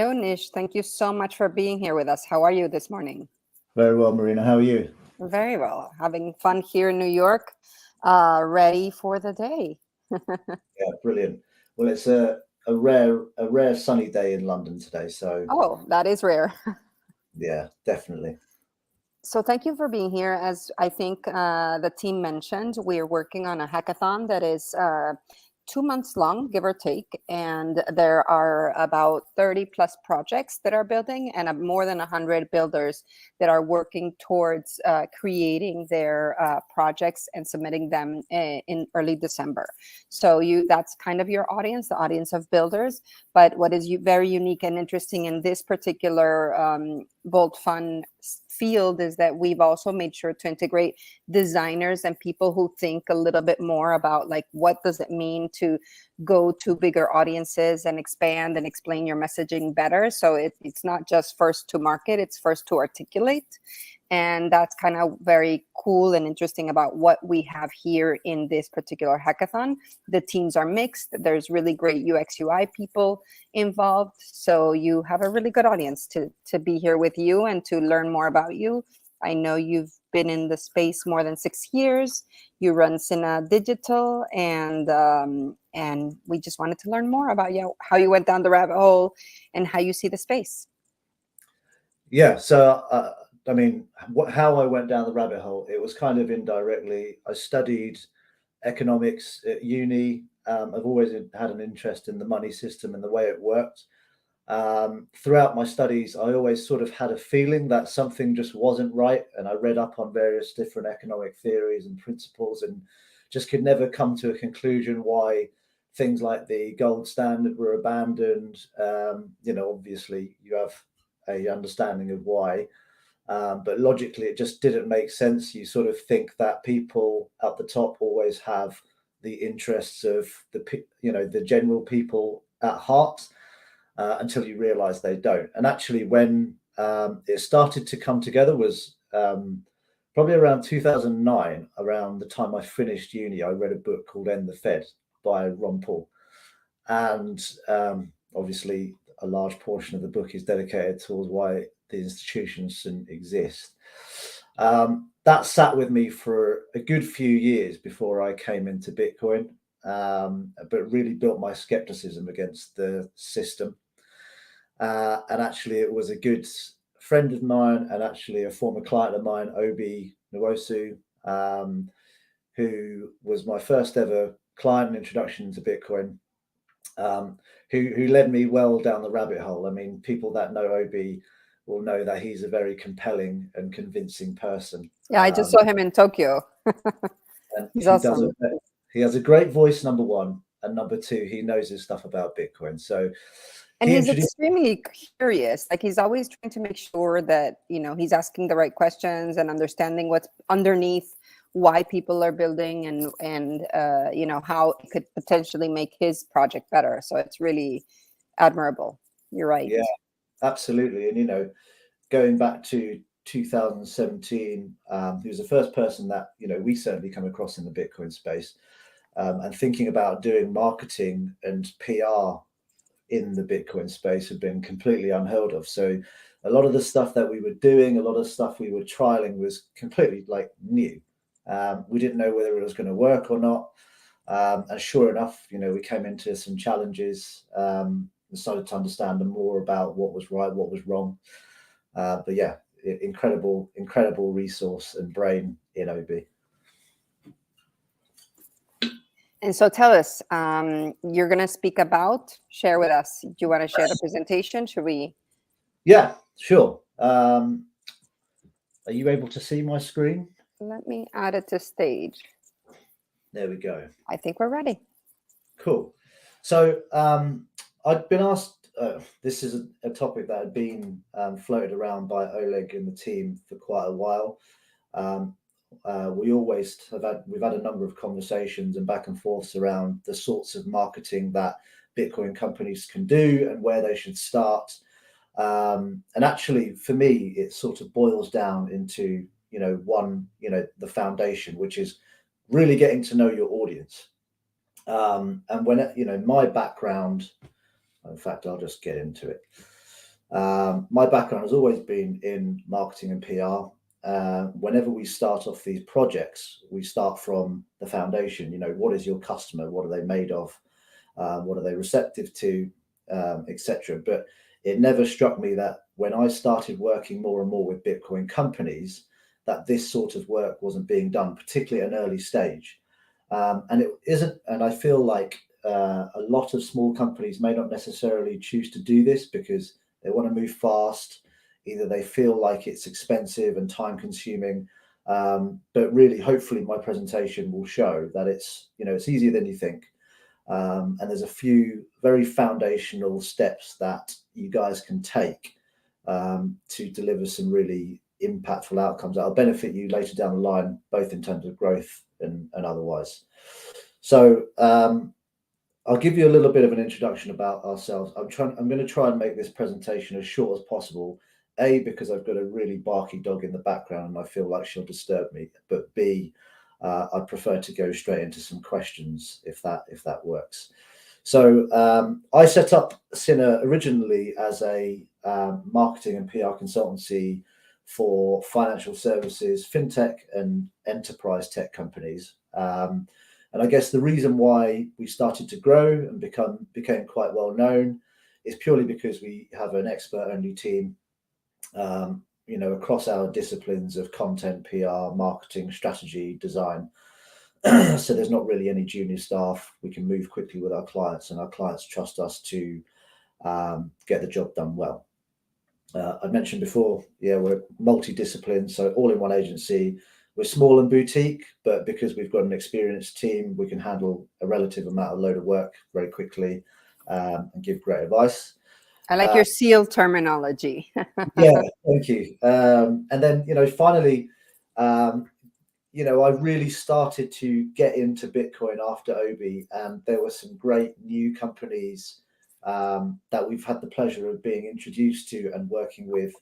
Hello, Nish. Thank you so much for being here with us. How are you this morning? Very well, Marina. How are you? Very well. Having fun here in New York, ready for the day. Yeah, brilliant. Well, it's a rare sunny day in London today, so Oh, that is rare. yeah, definitely. So thank you for being here. As I think the team mentioned, we're working on a hackathon that is 2 months long, give or take. And there are about 30 plus projects that are building and more than 100 builders that are working towards creating their projects and submitting them in early December. So that's kind of your audience, the audience of builders. But what is very unique and interesting in this particular Bolt Fund field is that we've also made sure to integrate designers and people who think a little bit more about like what does it mean to go to bigger audiences and expand and explain your messaging better. So it's not just first to market, it's first to articulate. And that's kind of very cool and interesting about what we have here in this particular hackathon. The teams are mixed. There's really great UX UI people involved. So you have a really good audience to be here with you and to learn more about you. I know you've been in the space more than 6 years. You run Cine Digital, and we just wanted to learn more about you, how you went down the rabbit hole, and how you see the space. Yeah, so I mean, how I went down the rabbit hole, it was kind of indirectly. I studied economics at uni. I've always had an interest in the money system and the way it worked. Throughout my studies, I always sort of had a feeling that something just wasn't right. And I read up on various different economic theories and principles and just could never come to a conclusion why things like the gold standard were abandoned. Obviously you have a understanding of why. But logically, it just didn't make sense. You sort of think that people at the top always have the interests of the general people at heart, until you realize they don't. And actually, when it started to come together was probably around 2009, around the time I finished uni. I read a book called End the Fed by Ron Paul. And obviously, a large portion of the book is dedicated towards why the institutions shouldn't exist. That sat with me for a good few years before I came into Bitcoin, but really built my skepticism against the system. And actually, it was a good friend of mine and actually a former client of mine, Obi Nwosu, who was my first ever client and introduction to Bitcoin, who led me well down the rabbit hole. I mean, people that know Obi will know that he's a very compelling and convincing person. Yeah, I just saw him in Tokyo. And He's awesome. He has a great voice, number one, and number two, he knows his stuff about Bitcoin. So, and he's extremely curious. Like he's always trying to make sure that he's asking the right questions and understanding what's underneath, why people are building, and how it could potentially make his project better. So it's really admirable. You're right. Yeah, absolutely. And going back to 2017, he was the first person that we certainly come across in the Bitcoin space, and thinking about doing marketing and PR in the Bitcoin space had been completely unheard of. So a lot of the stuff that we were doing, a lot of stuff we were trialing was completely new. We didn't know whether it was going to work or not. And sure enough, we came into some challenges, and started to understand more about what was right, what was wrong. But yeah, incredible resource and brain in OB. And so tell us, you're going to share with us. Do you want to share the presentation? Should we? Yeah, sure. Are you able to see my screen? Let me add it to stage. There we go. I think we're ready. Cool. So I'd been asked, this is a topic that had been floated around by Oleg and the team for quite a while. We've had a number of conversations and back and forths around the sorts of marketing that Bitcoin companies can do and where they should start. And actually, for me, it sort of boils down into the foundation, which is really getting to know your audience. And when my background, in fact, I'll just get into it. My background has always been in marketing and PR. Whenever we start off these projects, we start from the foundation. What is your customer? What are they made of? What are they receptive to, etc. But it never struck me that when I started working more and more with Bitcoin companies, that this sort of work wasn't being done, particularly at an early stage. And it isn't, and I feel like a lot of small companies may not necessarily choose to do this because they want to move fast. Either they feel like it's expensive and time consuming, but really, hopefully, my presentation will show that it's easier than you think. And there's a few very foundational steps that you guys can take to deliver some really impactful outcomes that'll benefit you later down the line, both in terms of growth and otherwise. So I'll give you a little bit of an introduction about ourselves. I'm going to try and make this presentation as short as possible. A, because I've got a really barky dog in the background and I feel like she'll disturb me. But B, I'd prefer to go straight into some questions if that works. So I set up Sinner originally as a marketing and PR consultancy for financial services, fintech, and enterprise tech companies. And I guess the reason why we started to grow and became quite well known is purely because we have an expert-only team, across our disciplines of content, PR, marketing, strategy, design. So there's not really any junior staff. We can move quickly with our clients, and our clients trust us to get the job done well. I mentioned before, we're multidisciplined, so all in one agency. We're small and boutique, but because we've got an experienced team, we can handle a relative load of work very quickly and give great advice. I like your SEAL terminology. Yeah, thank you. And then, finally, I really started to get into Bitcoin after Obi, and there were some great new companies that we've had the pleasure of being introduced to and working with.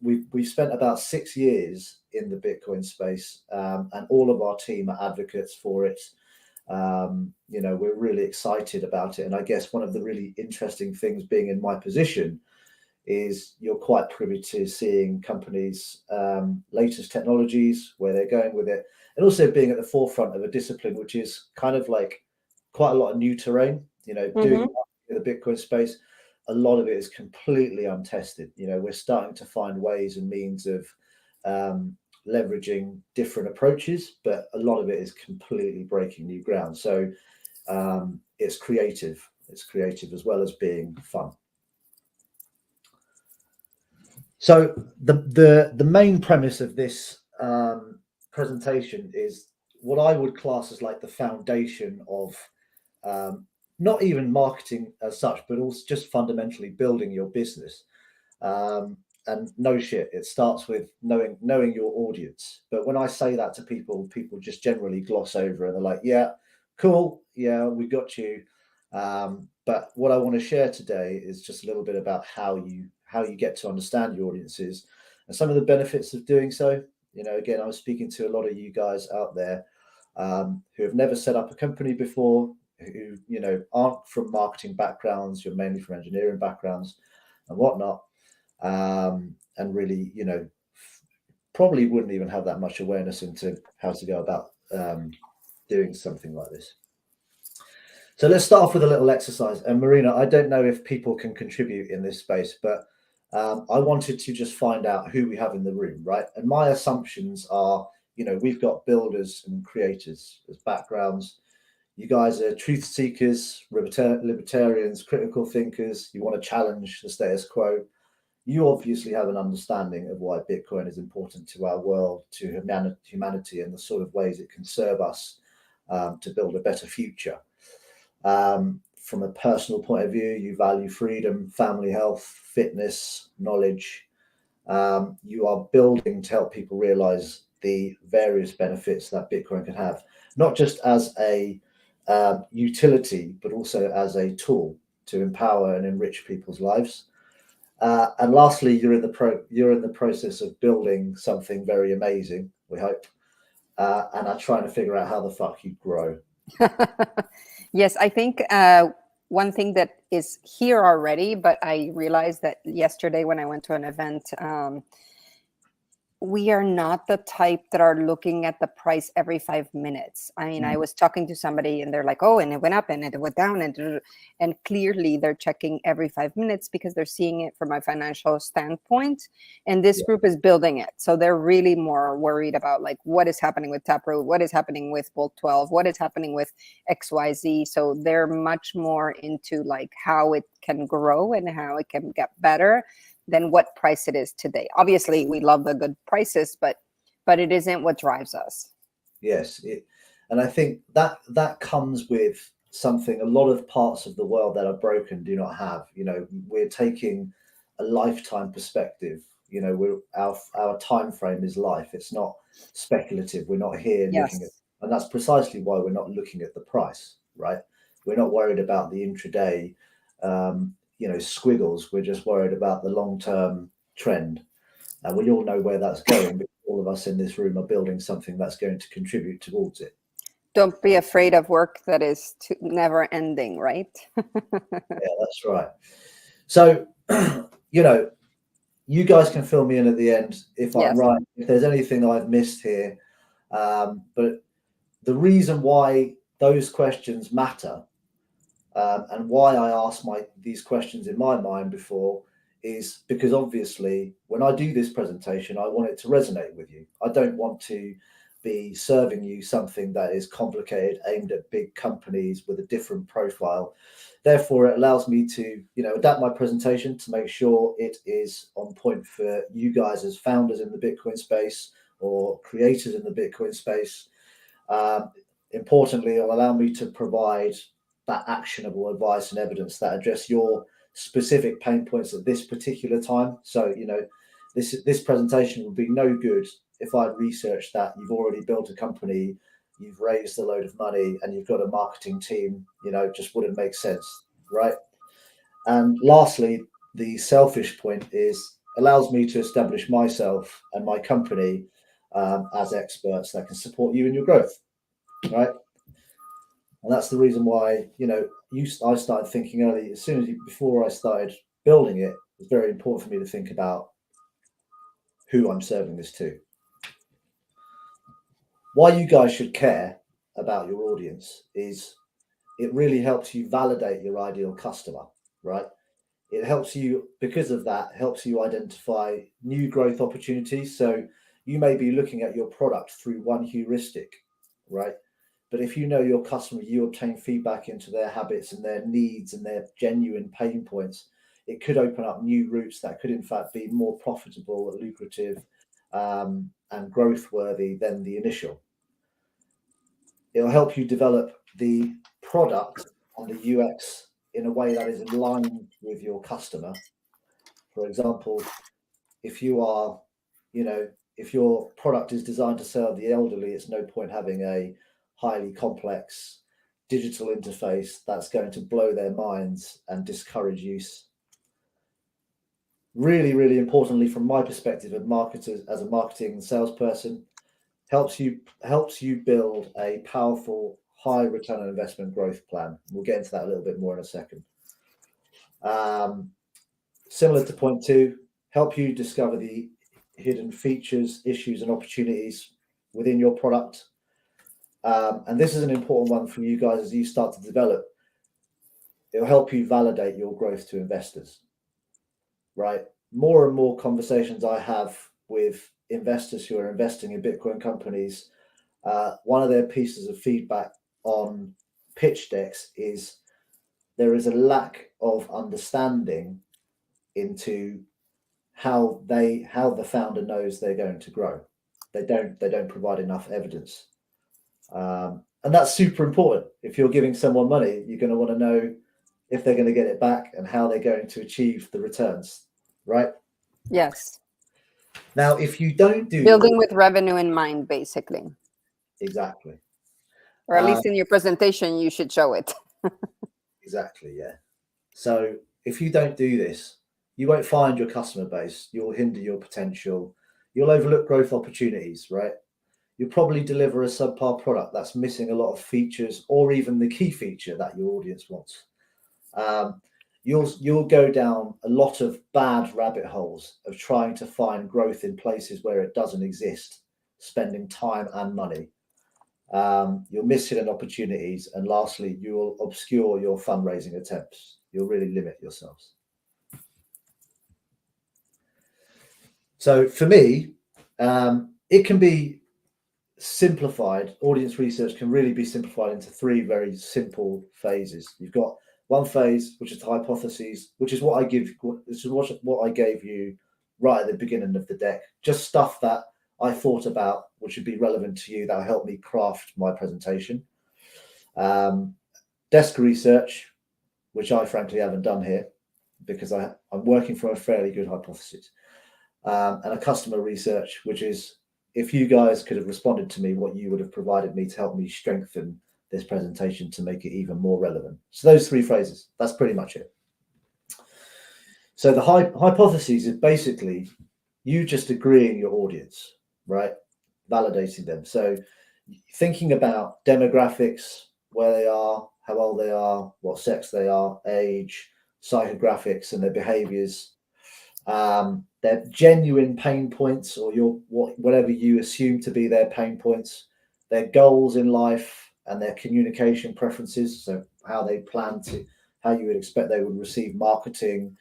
We've spent about 6 years in the Bitcoin space, and all of our team are advocates for it. We're really excited about it. And I guess one of the really interesting things being in my position is you're quite privy to seeing companies' latest technologies, where they're going with it, and also being at the forefront of a discipline which is kind of like quite a lot of new terrain. Doing in the Bitcoin space, a lot of it is completely untested. We're starting to find ways and means of leveraging different approaches, but a lot of it is completely breaking new ground. So it's creative. It's creative as well as being fun. So the main premise of this presentation is what I would class as like the foundation of not even marketing as such, but also just fundamentally building your business. And no shit, it starts with knowing your audience. But when I say that to people just generally gloss over and they're like, yeah, cool, yeah, we got you. But what I want to share today is just a little bit about how you get to understand your audiences and some of the benefits of doing so. Again, I was speaking to a lot of you guys out there who have never set up a company before, who aren't from marketing backgrounds. You're mainly from engineering backgrounds and whatnot, and really probably wouldn't even have that much awareness into how to go about doing something like this. So let's start off with a little exercise. And Marina, I don't know if people can contribute in this space, but I wanted to just find out who we have in the room, right? And my assumptions are, we've got builders and creators as backgrounds. You guys are truth seekers, libertarians, critical thinkers. You want to challenge the status quo. You obviously have an understanding of why Bitcoin is important to our world, to humanity, and the sort of ways it can serve us to build a better future. From a personal point of view, you value freedom, family health, fitness, knowledge. You are building to help people realize the various benefits that Bitcoin can have, not just as a utility, but also as a tool to empower and enrich people's lives. And lastly, you're in the process of building something very amazing, we hope, and are trying to figure out how the fuck you grow. Yes, I think one thing that is here already, but I realized that yesterday when I went to an event, we are not the type that are looking at the price every 5 minutes. I mean, I was talking to somebody and they're like, oh, and it went up and it went down. And clearly they're checking every 5 minutes because they're seeing it from a financial standpoint. And this group is building it. So they're really more worried about like what is happening with Taproot, what is happening with Bolt 12, what is happening with XYZ. So they're much more into like how it can grow and how it can get better than what price it is today. Obviously, we love the good prices, but it isn't what drives us. Yes, and I think that comes with something a lot of parts of the world that are broken do not have. You know, we're taking a lifetime perspective. You know, our time frame is life. It's not speculative. We're not here looking at, Yes. and that's precisely why we're not looking at the price, right? We're not worried about the intraday, squiggles. We're just worried about the long-term trend. And we all know where that's going, but all of us in this room are building something that's going to contribute towards it. Don't be afraid of work that is never ending, right? Yeah, that's right. So, you guys can fill me in at the end if I'm Yes. right, if there's anything I've missed here. But the reason why those questions matter and why I asked these questions in my mind before is because obviously when I do this presentation, I want it to resonate with you. I don't want to be serving you something that is complicated, aimed at big companies with a different profile. Therefore, it allows me to, adapt my presentation to make sure it is on point for you guys as founders in the Bitcoin space or creators in the Bitcoin space. Importantly, it'll allow me to provide that actionable advice and evidence that address your specific pain points at this particular time. So, this presentation would be no good if I'd researched that you've already built a company, you've raised a load of money, and you've got a marketing team. Just wouldn't make sense, right? And lastly, the selfish point is allows me to establish myself and my company as experts that can support you in your growth, right? And that's the reason why, I started thinking early, before I started building it, it was very important for me to think about who I'm serving this to. Why you guys should care about your audience is it really helps you validate your ideal customer, right? It helps you, because of that, helps you identify new growth opportunities. So you may be looking at your product through one heuristic, right? But if you know your customer, you obtain feedback into their habits and their needs and their genuine pain points, it could open up new routes that could in fact be more profitable, lucrative, and growth worthy than the initial. It'll help you develop the product and the UX in a way that is in line with your customer. For example, if you are, if your product is designed to serve the elderly, it's no point having a highly complex digital interface that's going to blow their minds and discourage use. Really, really importantly, from my perspective as a marketing salesperson, helps you build a powerful, high return on investment growth plan. We'll get into that a little bit more in a second. Similar to point 2, help you discover the hidden features, issues, and opportunities within your product. And this is an important one for you guys as you start to develop. It'll help you validate your growth to investors, right? More and more conversations I have with investors who are investing in Bitcoin companies, one of their pieces of feedback on pitch decks is there is a lack of understanding into how the founder knows they're going to grow. They don't provide enough evidence. And that's super important. If you're giving someone money, you're going to want to know if they're going to get it back and how they're going to achieve the returns, right? Yes. Now, if you don't do building with revenue in mind, basically. Exactly. Or at least in your presentation, you should show it. Exactly, yeah. So if you don't do this, you won't find your customer base. You'll hinder your potential. You'll overlook growth opportunities, right? You'll probably deliver a subpar product that's missing a lot of features or even the key feature that your audience wants. You'll go down a lot of bad rabbit holes of trying to find growth in places where it doesn't exist, spending time and money. You'll miss hidden opportunities, and lastly, you will obscure your fundraising attempts. You'll really limit yourselves. So for me, it can be simplified. Audience research can really be simplified into three very simple phases. You've got one phase, which is the hypotheses, which is what I give. This is what I gave you right at the beginning of the deck. Just stuff that I thought about, which would be relevant to you, that will help me craft my presentation. Desk research, which I frankly haven't done here because I'm working from a fairly good hypothesis. And a customer research, which is, if you guys could have responded to me, what you would have provided me to help me strengthen this presentation to make it even more relevant. So those three phrases, that's pretty much it. So the hypotheses is basically you just agreeing your audience, right? Validating them. So thinking about demographics, where they are, how old they are, what sex they are, age, psychographics and their behaviors, their genuine pain points, or whatever you assume to be their pain points, their goals in life and their communication preferences. So how you would expect they would receive marketing,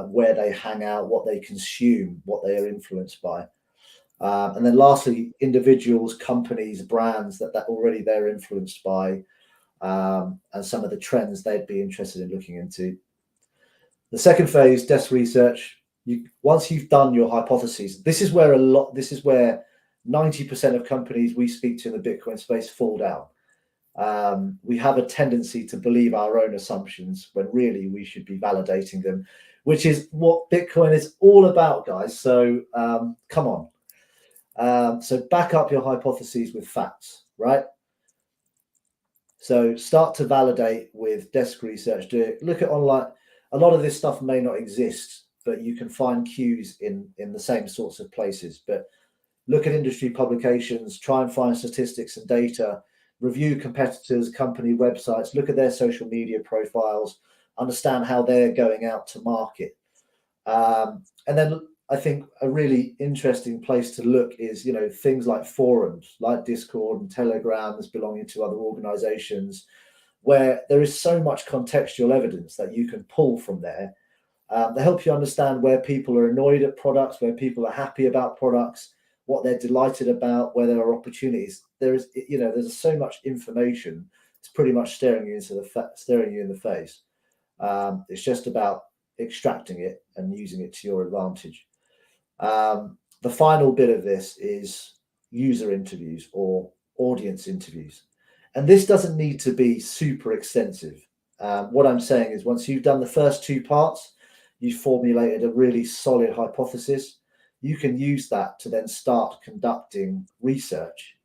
where they hang out, what they consume, what they are influenced by. And then lastly, individuals, companies, brands that already they're influenced by, and some of the trends they'd be interested in looking into. The second phase, desk research. Once you've done your hypotheses, this is where 90% of companies we speak to in the Bitcoin space fall down. We have a tendency to believe our own assumptions when really we should be validating them, which is what Bitcoin is all about, guys. So come on. So back up your hypotheses with facts, right? So start to validate with desk research. Look at online. A lot of this stuff may not exist, but you can find cues in the same sorts of places. But look at industry publications, try and find statistics and data, review competitors, company websites, look at their social media profiles, understand how they're going out to market. And then I think a really interesting place to look is, things like forums, like Discord and Telegrams belonging to other organizations, where there is so much contextual evidence that you can pull from there. They help you understand where people are annoyed at products, where people are happy about products, what they're delighted about, where there are opportunities. There's so much information. It's pretty much staring you in the face. It's just about extracting it and using it to your advantage. The final bit of this is user interviews or audience interviews. And this doesn't need to be super extensive. What I'm saying is, once you've done the first two parts, you've formulated a really solid hypothesis, you can use that to then start conducting research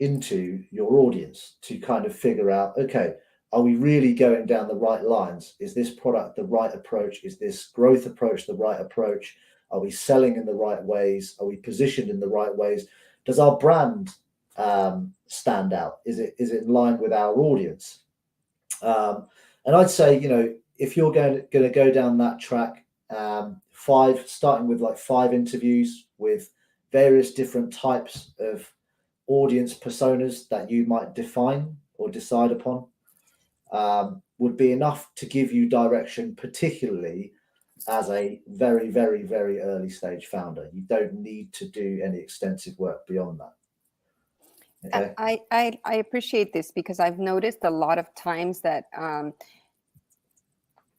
into your audience to kind of figure out, okay, are we really going down the right lines? Is this product the right approach? Is this growth approach the right approach? Are we selling in the right ways? Are we positioned in the right ways? Does our brand stand out? Is it in line with our audience? And I'd say, if you're going to go down that track, starting with like 5 interviews with various different types of audience personas that you might define or decide upon, would be enough to give you direction, particularly as a very, very, very early stage founder. You don't need to do any extensive work beyond that. Okay. I appreciate this, because I've noticed a lot of times that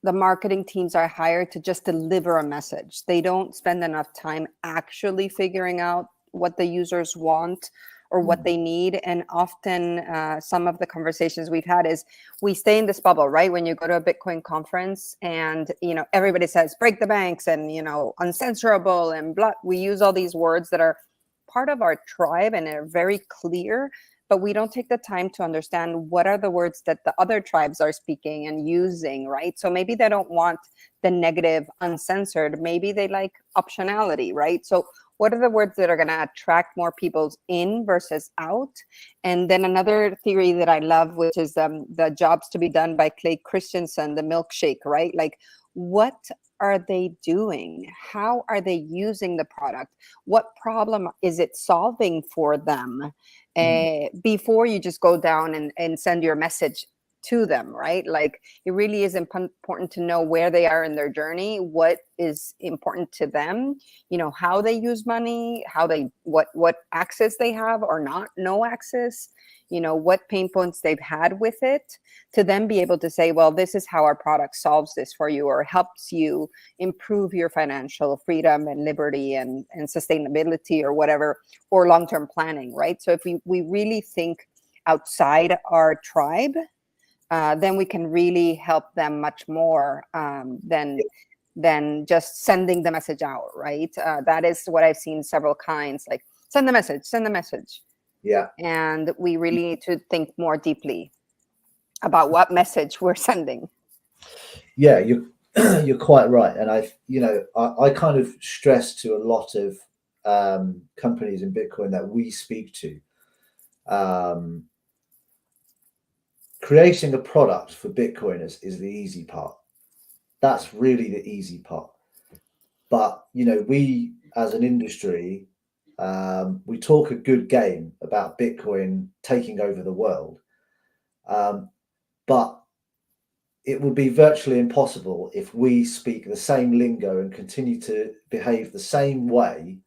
the marketing teams are hired to just deliver a message. They don't spend enough time actually figuring out what the users want or what they need. And often some of the conversations we've had is we stay in this bubble, right? When you go to a Bitcoin conference and, everybody says, break the banks and, uncensorable and blah. We use all these words that are part of our tribe and are very clear, but we don't take the time to understand what are the words that the other tribes are speaking and using, right? So maybe they don't want the negative uncensored. Maybe they like optionality, right? So what are the words that are going to attract more people in versus out? And then another theory that I love, which is the jobs to be done by Clay Christensen, the milkshake, right? Like, what are they doing? How are they using the product? What problem is it solving for them? Before you just go down and send your message to them, right? Like, it really is important to know where they are in their journey, what is important to them, how they use money, how they what access they have or not, no access, what pain points they've had with it, to then be able to say, well, this is how our product solves this for you or helps you improve your financial freedom and liberty and sustainability or whatever, or long-term planning, right? So if we really think outside our tribe, then we can really help them much more than just sending the message out, right? That is what I've seen several kinds, like send the message, send the message. Yeah. And we really need to think more deeply about what message we're sending. Yeah, you're quite right. And I kind of stress to a lot of companies in Bitcoin that we speak to, creating a product for Bitcoiners is the easy part. That's really the easy part. But, we as an industry, we talk a good game about Bitcoin taking over the world. But it would be virtually impossible if we speak the same lingo and continue to behave the same way,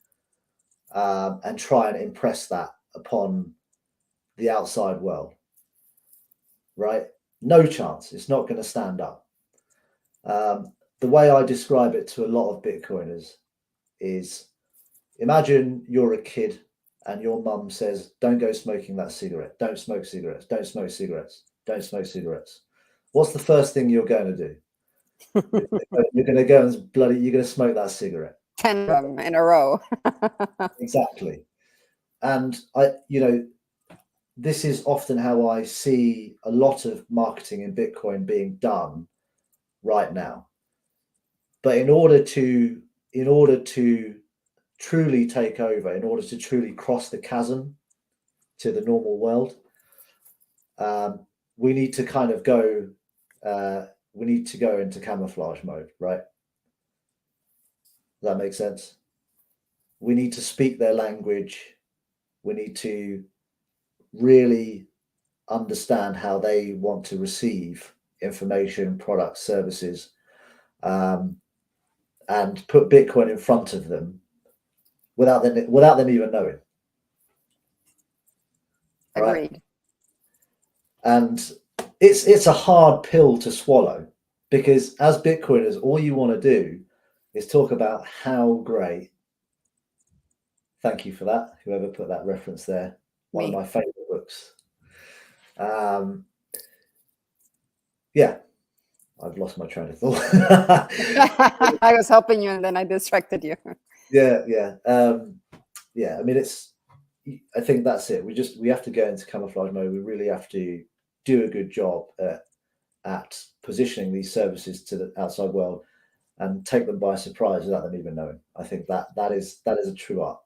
and try and impress that upon the outside world. Right? No chance. It's not going to stand up. The way I describe it to a lot of Bitcoiners is, imagine you're a kid and your mum says, don't go smoking that cigarette. Don't smoke cigarettes. Don't smoke cigarettes. Don't smoke cigarettes. What's the first thing you're going to do? You're going to go and you're going to smoke that cigarette. 10 of them in a row. Exactly. And this is often how I see a lot of marketing in Bitcoin being done right now. But in order to truly take over, in order to truly cross the chasm to the normal world, we need to kind of go. We need to go into camouflage mode, right? Does that make sense? We need to speak their language. We need to really understand how they want to receive information, products, services, and put Bitcoin in front of them without them even knowing. Right? Agreed. And it's a hard pill to swallow, because as Bitcoiners, all you want to do is talk about how great. Thank you for that, whoever put that reference there. One of my favorite books. Yeah, I've lost my train of thought. I was helping you and then I distracted you. Yeah. I mean, I think that's it. We have to go into camouflage mode. We really have to do a good job at positioning these services to the outside world and take them by surprise without them even knowing. I think that is a true art.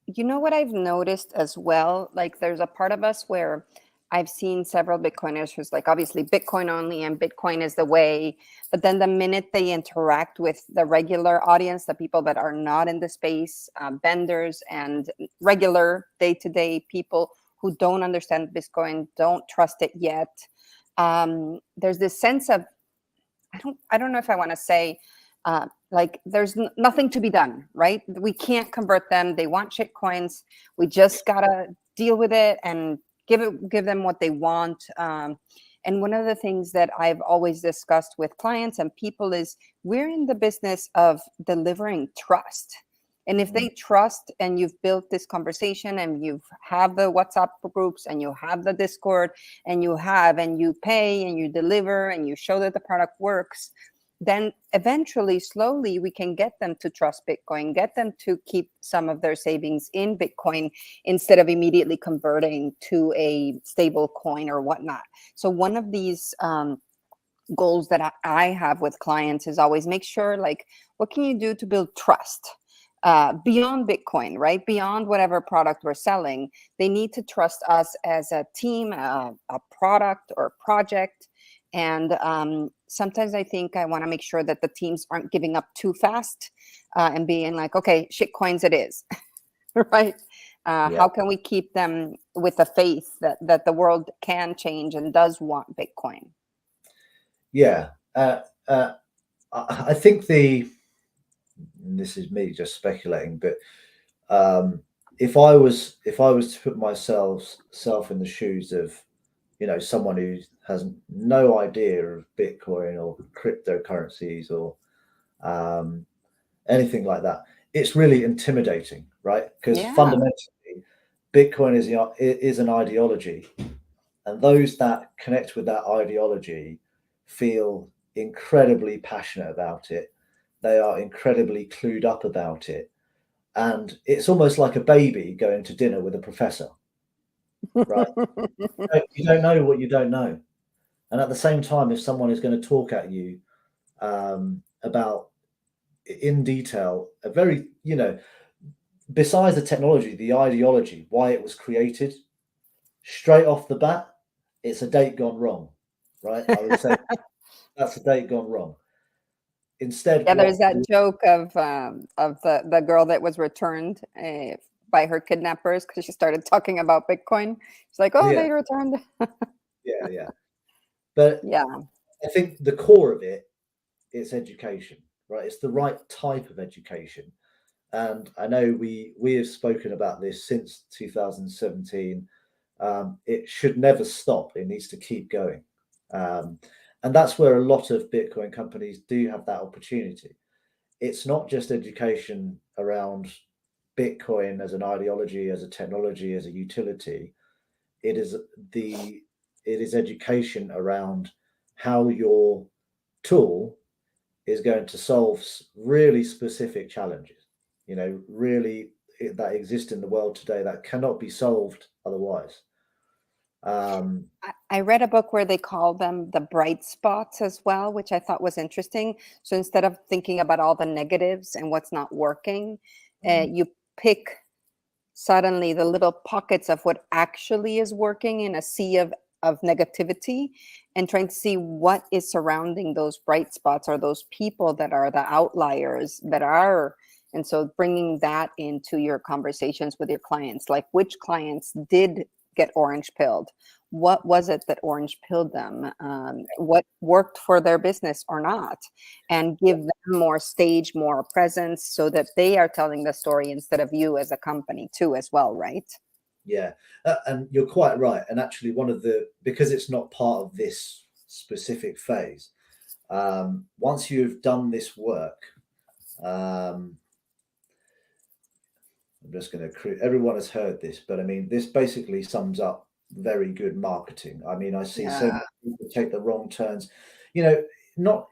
You know what I've noticed as well? Like, there's a part of us where I've seen several Bitcoiners who's like, obviously Bitcoin only and Bitcoin is the way. But then the minute they interact with the regular audience, the people that are not in the space, vendors and regular day-to-day people who don't understand Bitcoin, don't trust it yet, there's this sense of, I don't know if I want to say, like, there's nothing to be done, right? We can't convert them. They want shit coins. We just gotta deal with it and give them what they want. And one of the things that I've always discussed with clients and people is, we're in the business of delivering trust. And if they trust, and you've built this conversation and you have the WhatsApp groups and you have the Discord and you pay and you deliver and you show that the product works, then eventually, slowly, we can get them to trust Bitcoin, get them to keep some of their savings in Bitcoin instead of immediately converting to a stable coin or whatnot. So one of these goals that I have with clients is always make sure, like, what can you do to build trust? beyond Bitcoin, right? Beyond whatever product we're selling, they need to trust us as a team, a product or project. And sometimes I think I want to make sure that the teams aren't giving up too fast and being like, okay, shit coins it is, right? Yeah. How can we keep them with the faith that the world can change and does want Bitcoin? Yeah. I think this is me just speculating, but if I was to put myself in the shoes of, someone who has no idea of Bitcoin or cryptocurrencies or anything like that, it's really intimidating, right? Because Yeah. fundamentally, Bitcoin is an ideology, and those that connect with that ideology feel incredibly passionate about it. They are incredibly clued up about it, and it's almost like a baby going to dinner with a professor, right? You don't know what you don't know, and at the same time, if someone is going to talk at you about in detail a very, besides the technology, the ideology, why it was created, straight off the bat, it's a date gone wrong, right? I would say that's a date gone wrong. Instead, Yeah, there's that joke of the girl that was returned by her kidnappers because she started talking about Bitcoin. She's like, "Oh, yeah, they returned." yeah. But Yeah, I think the core of it is education, right? It's the right type of education. And I know we have spoken about this since 2017. It should never stop. It needs to keep going. Um, and that's where a lot of Bitcoin companies do have that opportunity. It's not just education around Bitcoin as an ideology, as a technology, as a utility. It is education around how your tool is going to solve really specific challenges, really that exist in the world today that cannot be solved otherwise. I read a book where they call them the bright spots as well, which I thought was interesting. So instead of thinking about all the negatives and what's not working, you pick suddenly the little pockets of what actually is working in a sea of negativity, and trying to see what is surrounding those bright spots or those people that are the outliers that are. And so bringing that into your conversations with your clients, like which clients did get orange pilled, what was it that orange pilled them, what worked for their business or not, and give them more stage, more presence, so that they are telling the story instead of you as a company too as well, right? Yeah, and you're quite right. And actually, because it's not part of this specific phase, once you've done this work, I'm just going to everyone has heard this, but I mean, this basically sums up very good marketing. I mean, I see so Yeah, many people take the wrong turns, you know, not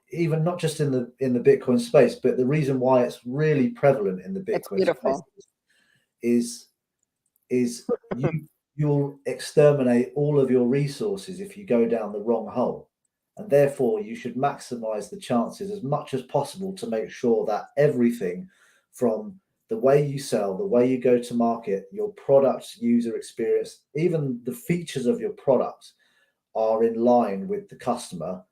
just in the Bitcoin space, but the reason why it's really prevalent in the it's Bitcoin space beautiful. is you'll exterminate all of your resources if you go down the wrong hole. And therefore, you should maximize the chances as much as possible to make sure that everything from the way you sell, the way you go to market, your product user experience, even the features of your product are in line with the customer.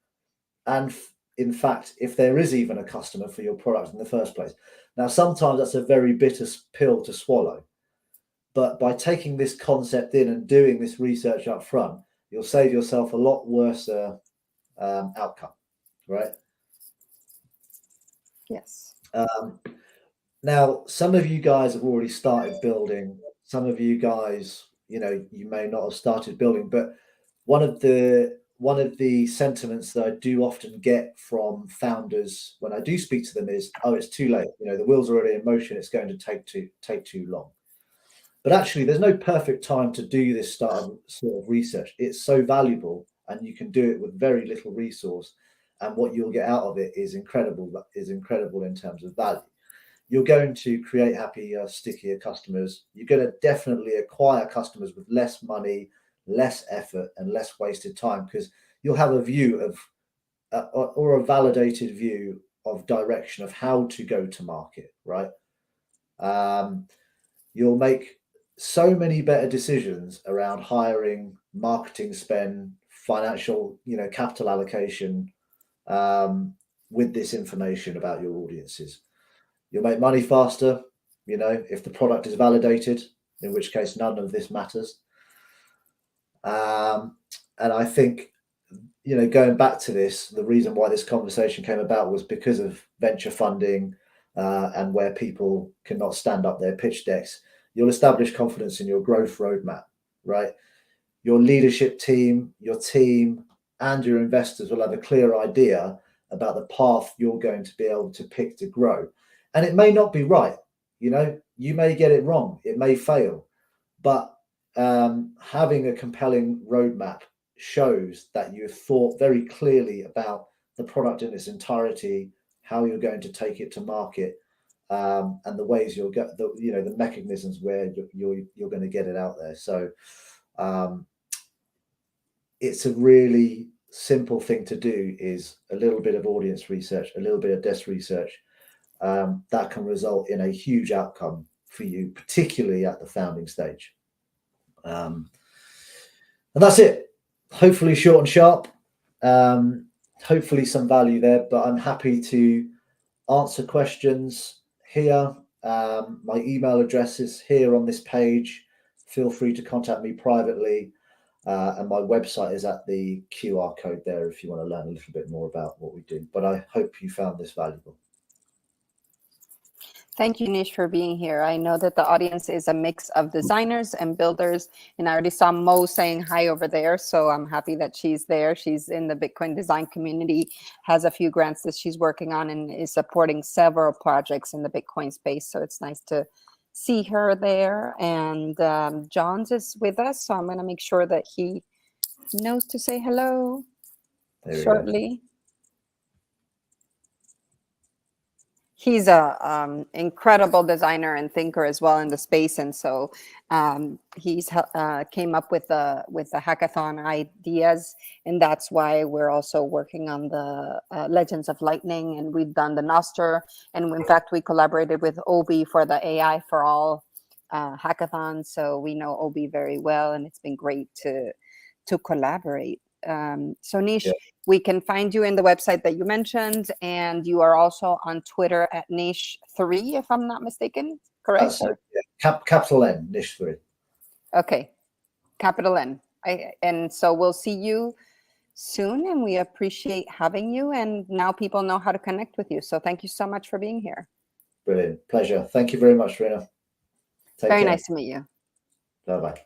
And in fact, if there is even a customer for your product in the first place. Now, sometimes that's a very bitter pill to swallow. But by taking this concept in and doing this research up front, you'll save yourself a lot worse outcome, right? Yes. Now, some of you guys have already started building. Some of you guys, you may not have started building. But one of the sentiments that I do often get from founders when I do speak to them is, "Oh, it's too late. The wheels are already in motion. It's going to take too long." But actually, there's no perfect time to do this sort of research. It's so valuable, and you can do it with very little resource. And what you'll get out of it is incredible. Is incredible in terms of value. You're going to create happier, stickier customers. You're going to definitely acquire customers with less money, less effort, and less wasted time, because you'll have a view of or a validated view of direction of how to go to market, right? You'll make so many better decisions around hiring, marketing spend, financial, capital allocation, with this information about your audiences. You'll make money faster, if the product is validated, in which case none of this matters. And I think, going back to this, the reason why this conversation came about was because of venture funding, and where people cannot stand up their pitch decks. You'll establish confidence in your growth roadmap, right? Your leadership team, your team, and your investors will have a clear idea about the path you're going to be able to pick to grow. And it may not be right, you may get it wrong, it may fail, but having a compelling roadmap shows that you've thought very clearly about the product in its entirety, how you're going to take it to market, and the ways you'll get the mechanisms where you're going to get it out there. So it's a really simple thing to do, is a little bit of audience research, a little bit of desk research, that can result in a huge outcome for you, particularly at the founding stage. And that's it. Hopefully short and sharp. Hopefully some value there, but I'm happy to answer questions here. My email address is here on this page. Feel free to contact me privately. And my website is at the QR code there if you want to learn a little bit more about what we do. But I hope you found this valuable. Thank you, Nish, for being here. I know that the audience is a mix of designers and builders, and I already saw Mo saying hi over there, so I'm happy that she's there. She's in the Bitcoin design community, has a few grants that she's working on, and is supporting several projects in the Bitcoin space, so it's nice to see her there. And Johns is with us, so I'm going to make sure that he knows to say hello shortly. He's a incredible designer and thinker as well in the space, and so he's came up with the hackathon ideas, and that's why we're also working on the Legends of Lightning, and we've done the Noster, and in fact we collaborated with Obi for the AI for All hackathon, so we know Obi very well, and it's been great to collaborate. So Nish, we can find you in the website that you mentioned, and you are also on Twitter at Nish3, if I'm not mistaken, correct? Capital N, Nish3. Okay, capital N. And so we'll see you soon, and we appreciate having you, and now people know how to connect with you. So thank you so much for being here. Brilliant. Pleasure. Thank you very much, Rina. Very nice to meet you. Bye-bye.